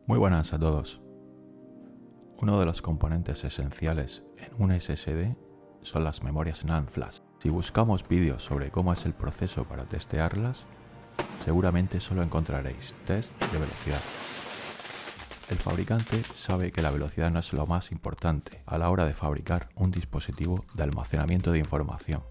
Muy buenas a todos. Uno de los componentes esenciales en un SSD son las memorias NAND flash. Si buscamos vídeos sobre cómo es el proceso para testearlas, seguramente solo encontraréis test de velocidad. El fabricante sabe que la velocidad no es lo más importante a la hora de fabricar un dispositivo de almacenamiento de información,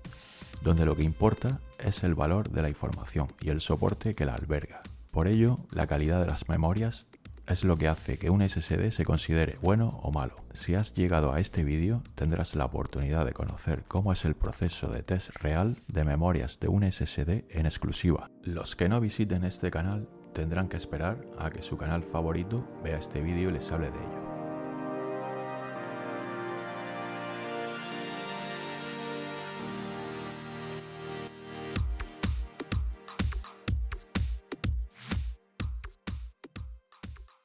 donde lo que importa es el valor de la información y el soporte que la alberga. Por ello, la calidad de las memorias es lo que hace que un SSD se considere bueno o malo. Si has llegado a este vídeo, tendrás la oportunidad de conocer cómo es el proceso de test real de memorias de un SSD en exclusiva. Los que no visiten este canal tendrán que esperar a que su canal favorito vea este vídeo y les hable de ello.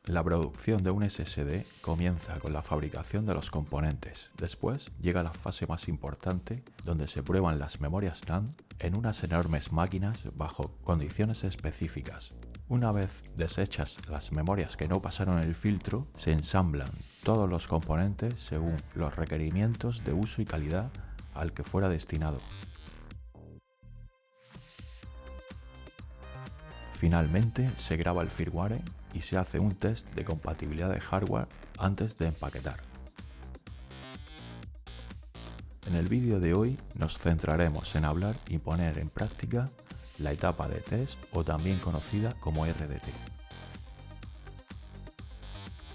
La producción de un SSD comienza con la fabricación de los componentes. Después llega la fase más importante, donde se prueban las memorias NAND en unas enormes máquinas bajo condiciones específicas. Una vez deshechas las memorias que no pasaron el filtro, se ensamblan todos los componentes según los requerimientos de uso y calidad al que fuera destinado. Finalmente se graba el firmware y se hace un test de compatibilidad de hardware antes de empaquetar. En el vídeo de hoy nos centraremos en hablar y poner en práctica la etapa de test, o también conocida como RDT.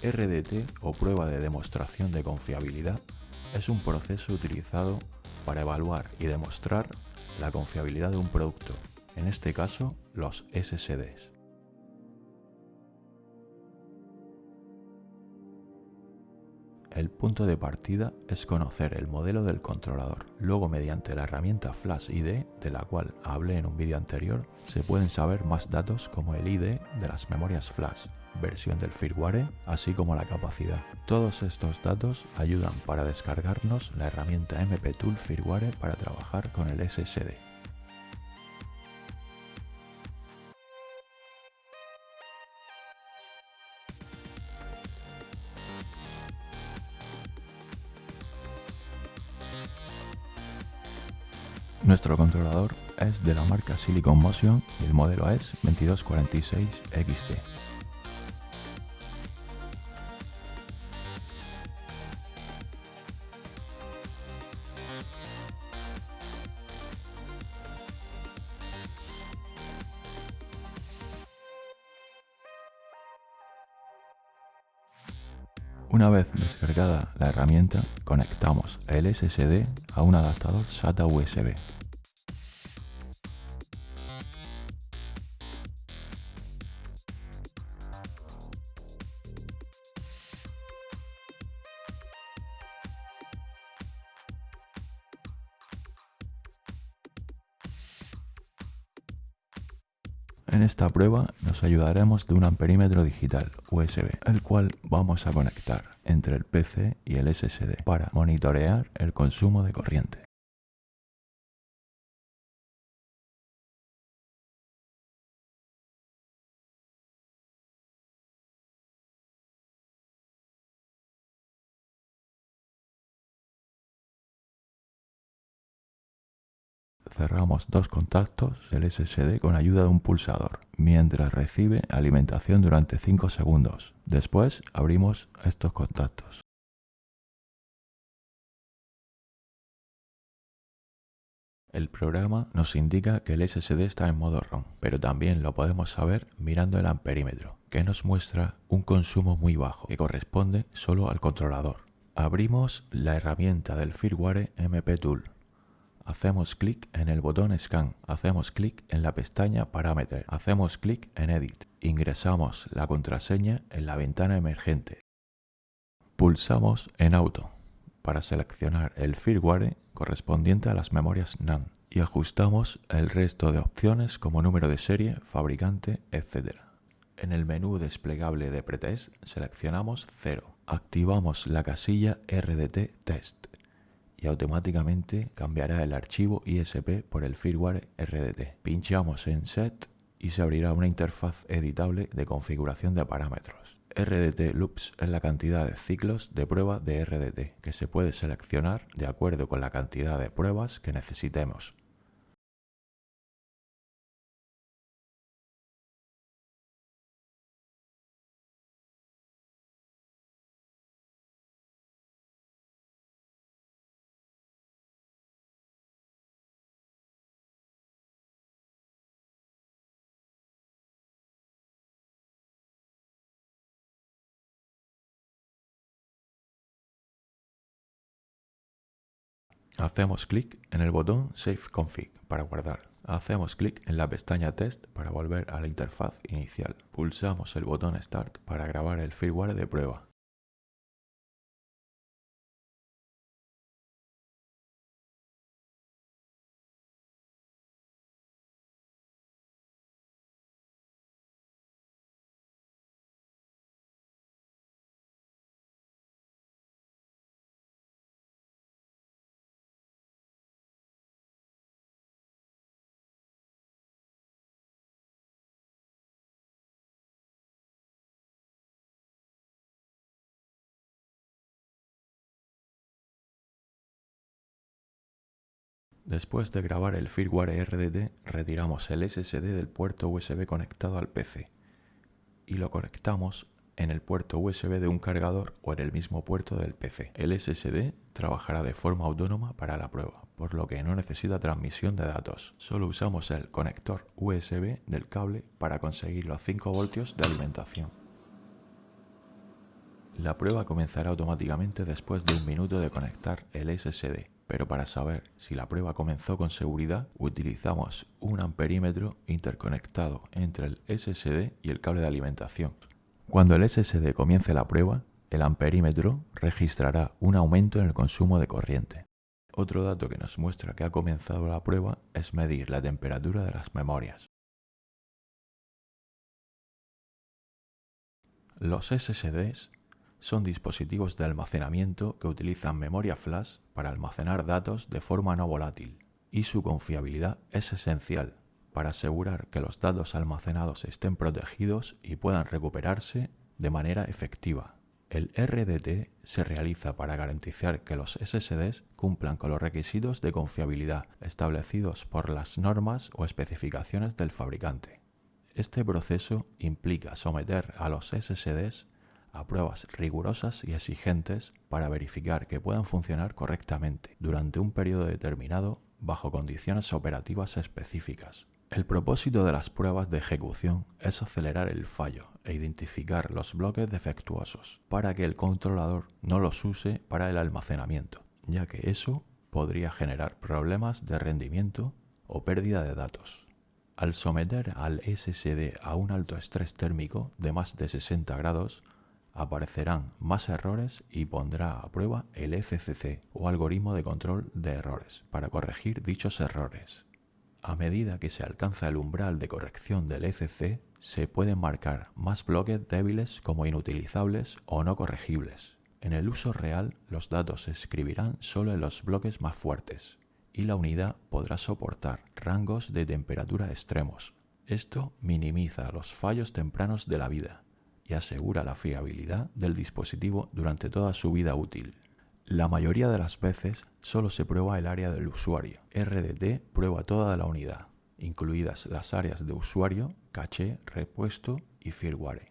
RDT, o prueba de demostración de confiabilidad, es un proceso utilizado para evaluar y demostrar la confiabilidad de un producto, en este caso los SSDs. El punto de partida es conocer el modelo del controlador. Luego, mediante la herramienta Flash ID, de la cual hablé en un vídeo anterior, se pueden saber más datos como el ID de las memorias flash, versión del firmware, así como la capacidad. Todos estos datos ayudan para descargarnos la herramienta MP Tool Firmware para trabajar con el SSD. Nuestro controlador es de la marca Silicon Motion y el modelo es 2246XT. Una vez descargada la herramienta, conectamos el SSD a un adaptador SATA USB. En esta prueba nos ayudaremos de un amperímetro digital USB, el cual vamos a conectar entre el PC y el SSD para monitorear el consumo de corriente. Cerramos dos contactos del SSD con ayuda de un pulsador, mientras recibe alimentación durante 5 segundos. Después abrimos estos contactos. El programa nos indica que el SSD está en modo ROM, pero también lo podemos saber mirando el amperímetro, que nos muestra un consumo muy bajo, que corresponde solo al controlador. Abrimos la herramienta del firmware MP Tool. Hacemos clic en el botón Scan, hacemos clic en la pestaña Parameter, hacemos clic en Edit, ingresamos la contraseña en la ventana emergente. Pulsamos en Auto para seleccionar el firmware correspondiente a las memorias NAND y ajustamos el resto de opciones como número de serie, fabricante, etc. En el menú desplegable de pretest seleccionamos 0. Activamos la casilla RDT Test y automáticamente cambiará el archivo ISP por el firmware RDT. Pinchamos en Set y se abrirá una interfaz editable de configuración de parámetros. RDT Loops es la cantidad de ciclos de prueba de RDT, que se puede seleccionar de acuerdo con la cantidad de pruebas que necesitemos. Hacemos clic en el botón Save Config para guardar. Hacemos clic en la pestaña Test para volver a la interfaz inicial. Pulsamos el botón Start para grabar el firmware de prueba. Después de grabar el firmware RDT, retiramos el SSD del puerto USB conectado al PC y lo conectamos en el puerto USB de un cargador o en el mismo puerto del PC. El SSD trabajará de forma autónoma para la prueba, por lo que no necesita transmisión de datos. Solo usamos el conector USB del cable para conseguir los 5 voltios de alimentación. La prueba comenzará automáticamente después de 1 minuto de conectar el SSD, pero para saber si la prueba comenzó con seguridad, utilizamos un amperímetro interconectado entre el SSD y el cable de alimentación. Cuando el SSD comience la prueba, el amperímetro registrará un aumento en el consumo de corriente. Otro dato que nos muestra que ha comenzado la prueba es medir la temperatura de las memorias. Los SSDs son dispositivos de almacenamiento que utilizan memoria flash para almacenar datos de forma no volátil, y su confiabilidad es esencial para asegurar que los datos almacenados estén protegidos y puedan recuperarse de manera efectiva. El RDT se realiza para garantizar que los SSDs cumplan con los requisitos de confiabilidad establecidos por las normas o especificaciones del fabricante. Este proceso implica someter a los SSDs a pruebas rigurosas y exigentes para verificar que puedan funcionar correctamente durante un periodo determinado bajo condiciones operativas específicas. El propósito de las pruebas de ejecución es acelerar el fallo e identificar los bloques defectuosos para que el controlador no los use para el almacenamiento, ya que eso podría generar problemas de rendimiento o pérdida de datos. Al someter al SSD a un alto estrés térmico de más de 60 grados, aparecerán más errores y pondrá a prueba el FCC o algoritmo de control de errores para corregir dichos errores. A medida que se alcanza el umbral de corrección del ECC, se pueden marcar más bloques débiles como inutilizables o no corregibles. En el uso real, los datos se escribirán solo en los bloques más fuertes y la unidad podrá soportar rangos de temperatura extremos. Esto minimiza los fallos tempranos de la vida y asegura la fiabilidad del dispositivo durante toda su vida útil. La mayoría de las veces solo se prueba el área del usuario. RDT prueba toda la unidad, incluidas las áreas de usuario, caché, repuesto y firmware.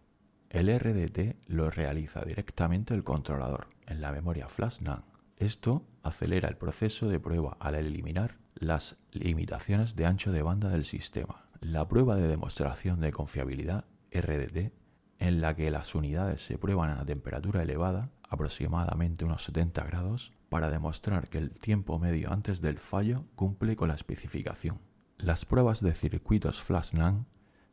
El RDT lo realiza directamente el controlador en la memoria flash NAND. Esto acelera el proceso de prueba al eliminar las limitaciones de ancho de banda del sistema. La prueba de demostración de confiabilidad, RDT, en la que las unidades se prueban a temperatura elevada, aproximadamente unos 70 grados, para demostrar que el tiempo medio antes del fallo cumple con la especificación. Las pruebas de circuitos flash NAND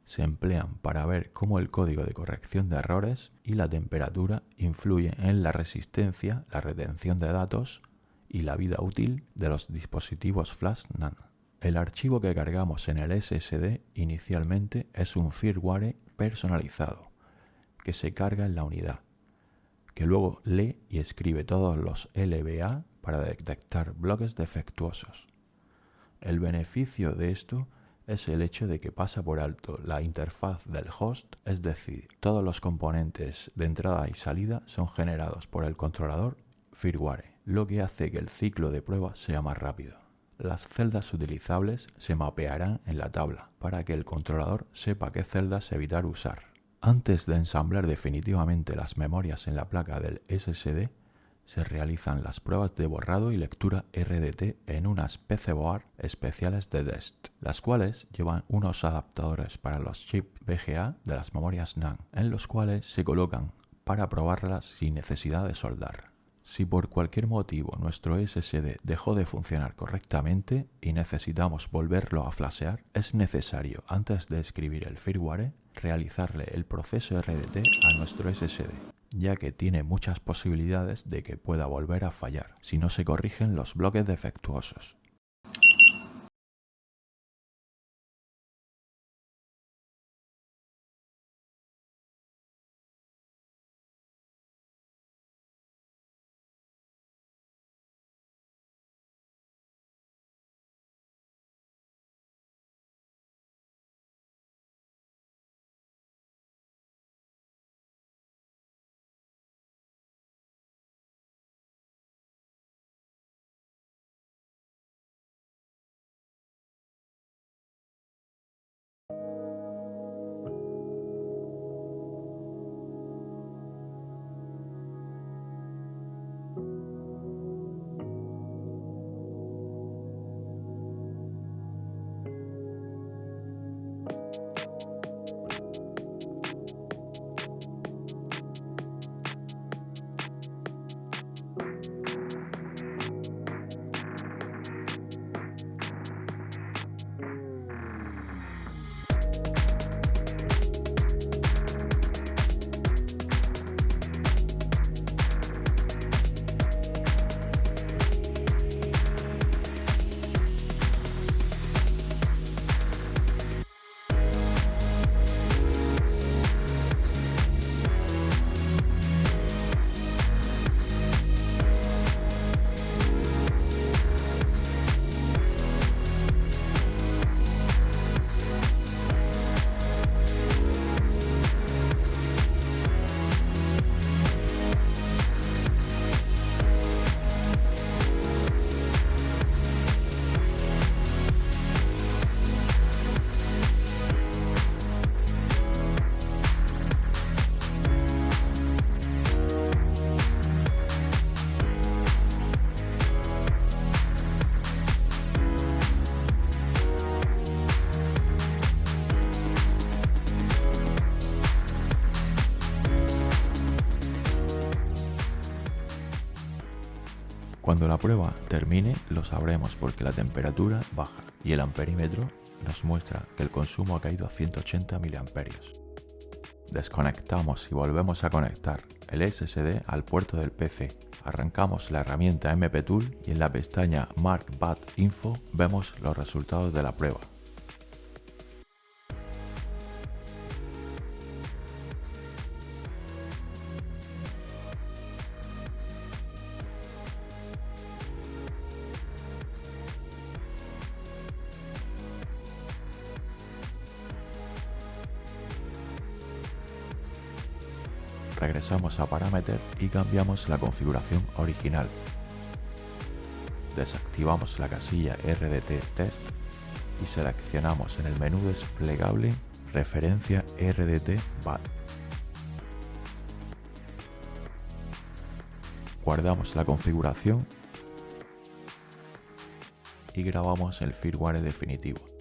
se emplean para ver cómo el código de corrección de errores y la temperatura influyen en la resistencia, la retención de datos y la vida útil de los dispositivos flash NAND. El archivo que cargamos en el SSD inicialmente es un firmware personalizado que se carga en la unidad, que luego lee y escribe todos los LBA para detectar bloques defectuosos. El beneficio de esto es el hecho de que pasa por alto la interfaz del host, es decir, todos los componentes de entrada y salida son generados por el controlador firmware, lo que hace que el ciclo de prueba sea más rápido. Las celdas utilizables se mapearán en la tabla para que el controlador sepa qué celdas evitar usar. Antes de ensamblar definitivamente las memorias en la placa del SSD, se realizan las pruebas de borrado y lectura RDT en unas PCBoard especiales de test, las cuales llevan unos adaptadores para los chips VGA de las memorias NAND, en los cuales se colocan para probarlas sin necesidad de soldar. Si por cualquier motivo nuestro SSD dejó de funcionar correctamente y necesitamos volverlo a flashear, es necesario, antes de escribir el firmware, realizarle el proceso RDT a nuestro SSD, ya que tiene muchas posibilidades de que pueda volver a fallar si no se corrigen los bloques defectuosos. Cuando la prueba termine lo sabremos porque la temperatura baja y el amperímetro nos muestra que el consumo ha caído a 180 mA. Desconectamos y volvemos a conectar el SSD al puerto del PC. Arrancamos la herramienta MP Tool y en la pestaña Mark Bat Info vemos los resultados de la prueba. Regresamos a Parameter y cambiamos la configuración original. Desactivamos la casilla RDT Test y seleccionamos en el menú desplegable referencia RDT BAT. Guardamos la configuración y grabamos el firmware definitivo.